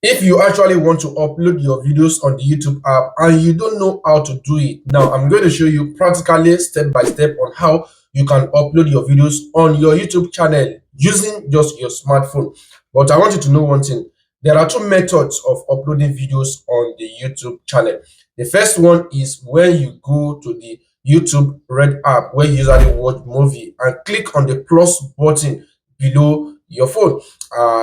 If you actually want to upload your videos on the YouTube app and you don't know how to do it, now I'm going to show you practically step by step on how you can upload your videos on your YouTube channel using just your smartphone. But I want you to know one thing. There are two methods of uploading videos on the YouTube channel. The first one is when you go to the YouTube Red app where you usually watch movie and click on the plus button below your phone.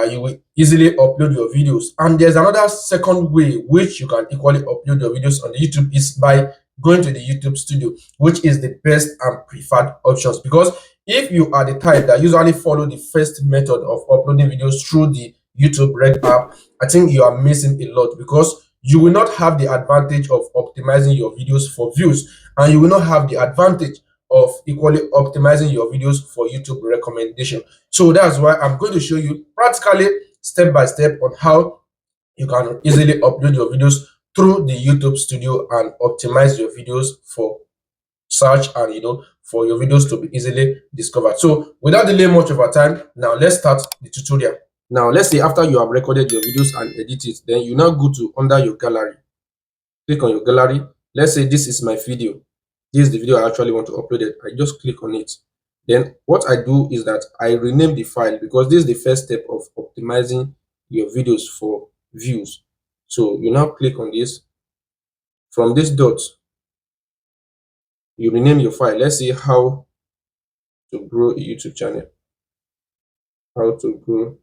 You will easily upload your videos. And there's another second way which you can equally upload your videos on the YouTube is by going to the YouTube studio, which is the best and preferred options. Because if you are the type that usually follow the first method of uploading videos through the YouTube Red app, I think you are missing a lot because you will not have the advantage of optimizing your videos for views, and you will not have the advantage of equally optimizing your videos for YouTube recommendation. So that's why I'm going to show you practically step by step on how you can easily upload your videos through the YouTube studio and optimize your videos for search and for your videos to be easily discovered. So without delaying much of our time, now let's start the tutorial. Now let's say after you have recorded your videos and edit it, then you now go to under your gallery. Click on your gallery. Let's say this is my video. This is the video I actually want to upload it. I just click on it. Then what I do is that I rename the file because this is the first step of optimizing your videos for views. So you now click on this. From this dot, you rename your file. Let's see how to grow a YouTube channel. How to grow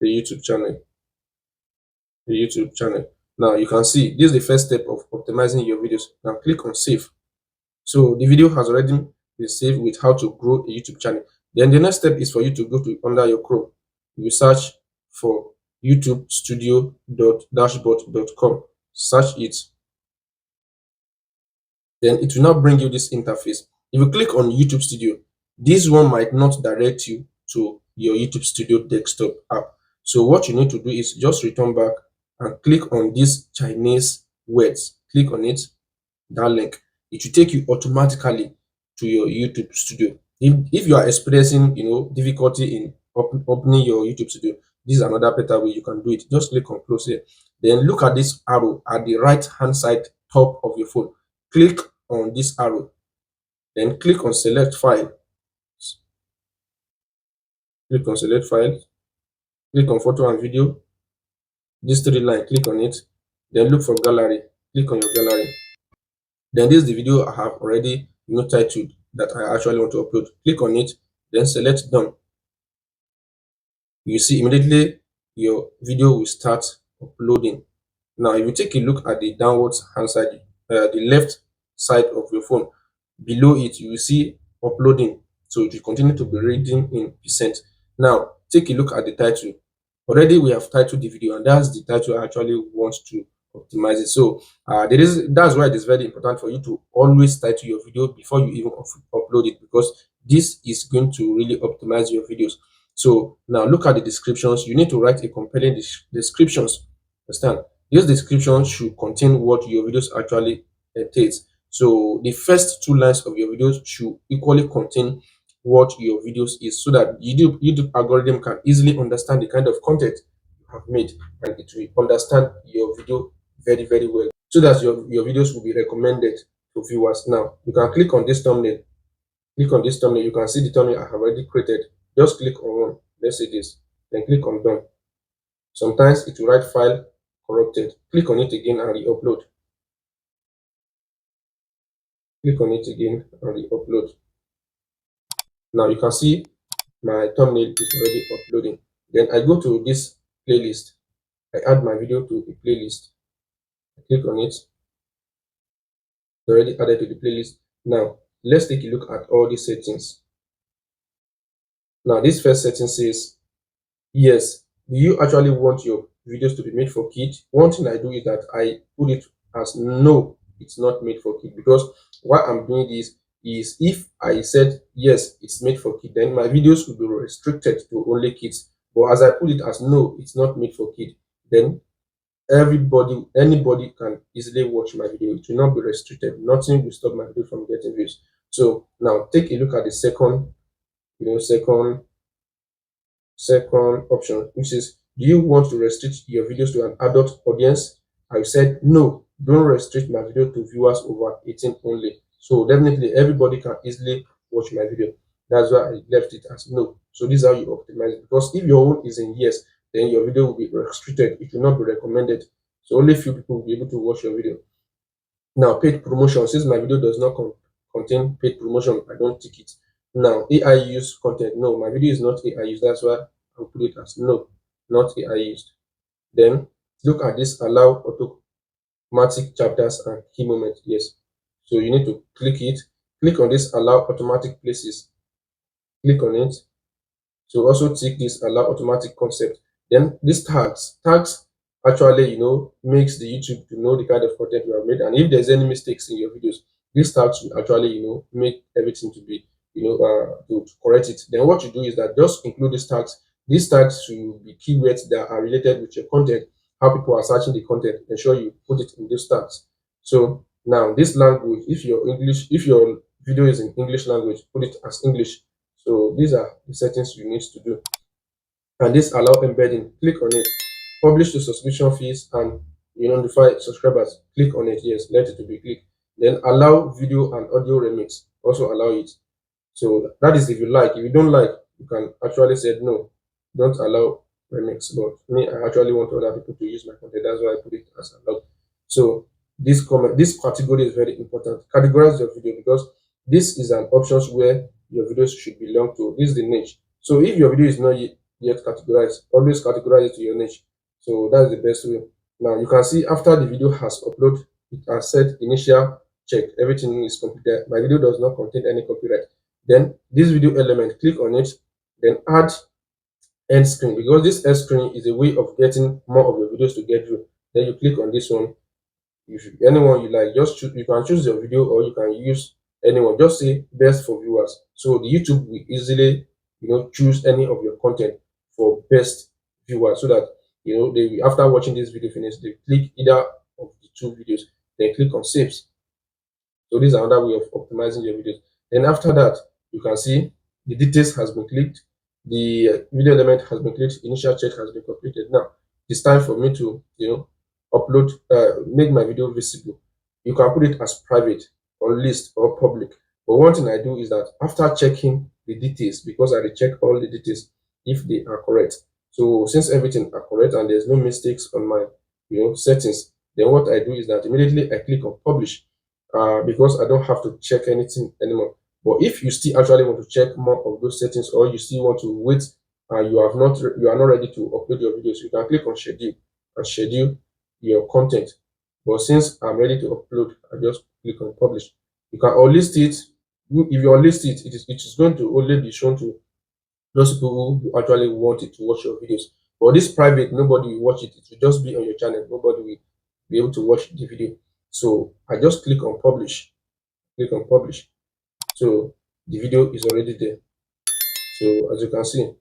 the YouTube channel. The YouTube channel. Now you can see this is the first step of optimizing your videos. Now click on save. So the video has already been saved with how to grow a YouTube channel. Then the next step is for you to go to under your Chrome. You search for youtubestudio.dashboard.com. Search it. Then it will now bring you this interface. If you click on YouTube Studio, this one might not direct you to your YouTube Studio desktop app. So what you need to do is just return back and click on these Chinese words. Click on it, that link. It will take you automatically to your YouTube Studio. If you are experiencing difficulty in opening your YouTube Studio, this is another better way you can do it. Just click on close here. Then look at this arrow at the right hand side top of your phone. Click on this arrow. Then click on select file. Click on select file. Click on photo and video. This three line, click on it. Then look for gallery. Click on your gallery. Then this is the video I have already titled that I actually want to upload. Click on it, then select done. You see immediately your video will start uploading. Now if you take a look at the downwards hand side, the left side of your phone, below it you will see uploading. So it will continue to be reading in percent. Now take a look at the title. Already we have titled the video, and that's the title I actually want to optimize it. So that's why it is very important for you to always title your video before you even upload it, because this is going to really optimize your videos. So now look at the descriptions. You need to write a compelling descriptions. Understand? This description should contain what your videos actually entails. So the first two lines of your videos should equally contain what your videos is, so that YouTube algorithm can easily understand the kind of content you have made, and it will understand your video very, very well, so that your videos will be recommended to viewers. Now you can click on this thumbnail. Click on this thumbnail. You can see the thumbnail I have already created. Just click on one. Let's say this. Then click on done. Sometimes it will write file corrupted. Click on it again and re-upload. Click on it again and re-upload. Now you can see my thumbnail is already uploading. Then I go to this playlist. I add my video to a playlist. I click on it. It's already added to the playlist. Now let's take a look at all these settings. Now this first setting says, yes, do you actually want your videos to be made for kids? One thing I do is that I put it as no, it's not made for kids, because why I'm doing this is if I said yes, it's made for kids, then my videos will be restricted to only kids. But as I put it as no, it's not made for kids, then anybody can easily watch my video. It will not be restricted. Nothing will stop my video from getting views. So now take a look at the second option, which is Do you want to restrict your videos to an adult audience? I said no, don't restrict my video to viewers over 18 only. So definitely everybody can easily watch my video. That's why I left it as no. So this is how you optimize it. Because if your own is in yes, then your video will be restricted. It will not be recommended. So only few people will be able to watch your video. Now, paid promotion. Since my video does not contain paid promotion, I don't tick it. Now, AI use content. No, my video is not AI used. That's why I'll put it as no, not AI used. Then look at this allow automatic chapters and key moments. Yes. So you need to click it. Click on this allow automatic places. Click on it. So also tick this allow automatic concept. Then these tags actually makes the YouTube to know the kind of content you have made, and if there's any mistakes in your videos, these tags will actually make everything to be to correct it. Then what you do is that just include these tags. These tags should be keywords that are related with your content, how people are searching the content. Ensure you put it in those tags. So now this language, if your video is in English language, put it as English. So these are the settings you need to do. And this allow embedding. Click on it. Publish to subscription fees and you notify subscribers. Click on it. Yes, let it to be clicked. Then allow video and audio remix. Also allow it. So that is if you like. If you don't like, you can actually say no. Don't allow remix. But me, I actually want other people to use my content. That's why I put it as allowed. So this category is very important. Categorize your video because this is an options where your videos should belong to. This is the niche. So if your video is not yet categorized, always categorize it to your niche. So that's the best way. Now you can see after the video has uploaded, it has said initial check. Everything is completed. My video does not contain any copyright. Then this video element, click on it, then add end screen, because this end screen is a way of getting more of your videos to get through. Then you click on this one. Anyone you like, just choose. You can choose your video or you can use anyone. Just say best for viewers. So the YouTube will easily choose any of your content for best viewers, so that they after watching this video finish, they click either of the two videos, then click on saves. So this is another way of optimizing your videos. Then after that, you can see the details has been clicked, the video element has been clicked, initial check has been completed. Now it's time for me to upload, make my video visible. You can put it as private or list or public. But one thing I do is that after checking the details, because I check all the details if they are correct. So since everything are correct and there's no mistakes on my settings, then what I do is that immediately I click on publish, because I don't have to check anything anymore. But if you still actually want to check more of those settings, or you still want to wait, you are not ready to upload your videos, you can click on schedule and schedule your content. But since I'm ready to upload, I just click on publish. You can unlist it. If you unlist it, it is going to only be shown to those people who actually wanted to watch your videos. But this private, nobody will watch it. It will just be on your channel. Nobody will be able to watch the video. So I just click on publish. Click on publish. So the video is already there. So as you can see,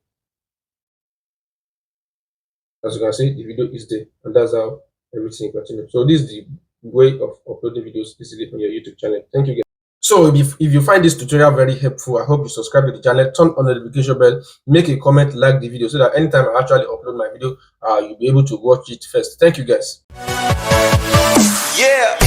the video is there, and that's how everything continues. So this is the way of uploading videos easily on your YouTube channel. Thank you guys. So if you find this tutorial very helpful, I hope you subscribe to the channel, turn on the notification bell, make a comment, like the video, so that anytime I actually upload my video, you'll be able to watch it first. Thank you guys. Yeah.